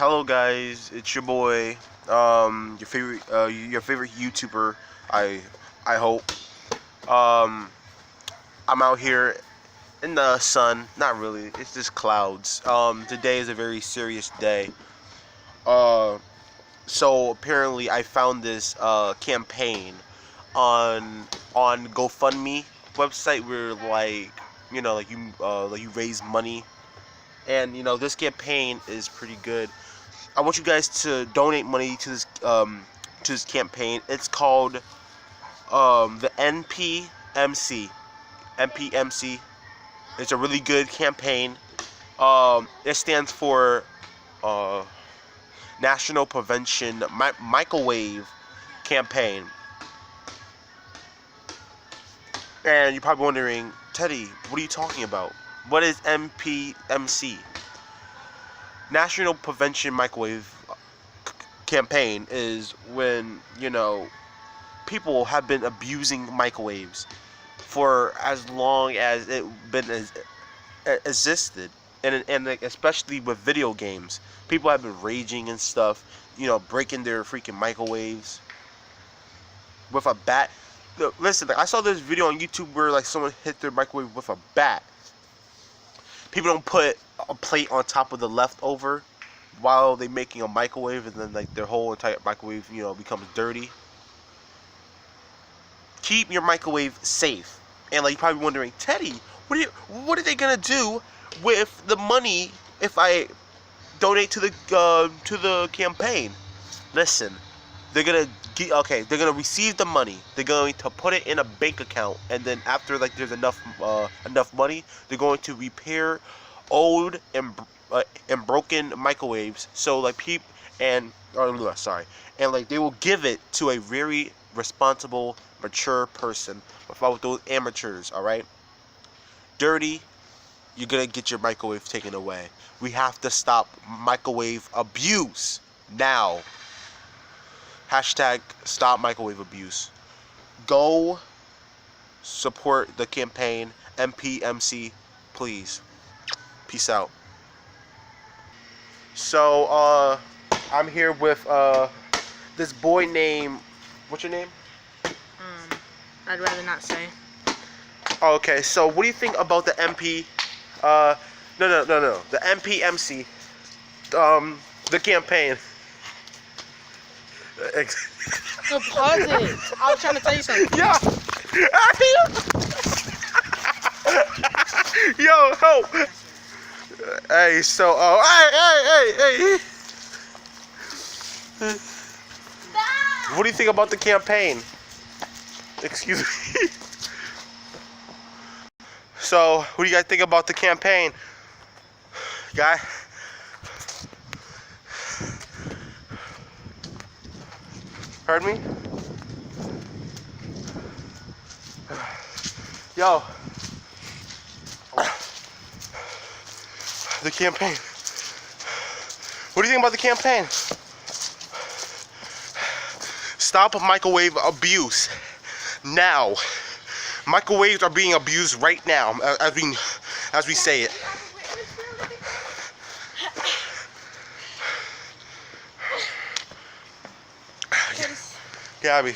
Hello guys, it's your boy, your favorite YouTuber. I hope. I'm out here in the sun. Not really. It's just clouds. Today is a very serious day. So apparently I found this campaign on GoFundMe website where you raise money, and this campaign is pretty good. I want you guys to donate money to this campaign. It's called the NPMC. NPMC. It's a really good campaign. It stands for National Prevention Microwave Campaign. And you're probably wondering, Teddy, what are you talking about? What is NPMC? National Prevention Microwave Campaign is when, people have been abusing microwaves for as long as it existed, and especially with video games. People have been raging and stuff, breaking their freaking microwaves with a bat. Listen, I saw this video on YouTube where someone hit their microwave with a bat. People don't put a plate on top of the leftover while they're making a microwave, and then their whole entire microwave becomes dirty. Keep your microwave safe. And you're probably wondering, Teddy, what are they gonna do with the money if I donate to the campaign? Listen, they're gonna receive the money. They're going to put it in a bank account, and then after there's enough money, they're going to repair old and broken microwaves. So they will give it to a very responsible, mature person without those amateurs. All right, dirty, you're gonna get your microwave taken away. We have to stop microwave abuse now. Hashtag stop microwave abuse. Go support the campaign, NPMC, please. Peace out. So, I'm here with this boy named, what's your name? I'd rather not say. Okay, so what do you think about the the NPMC, the campaign? No, pause it. I was trying to tell you something. Yeah. Yo, help. Hey, so, hey. What do you think about the campaign? Excuse me. So, what do you guys think about the campaign? Guy? Heard me? Yo. The campaign. What do you think about the campaign? Stop microwave abuse. Now. Microwaves are being abused right now as we say it. Gabby.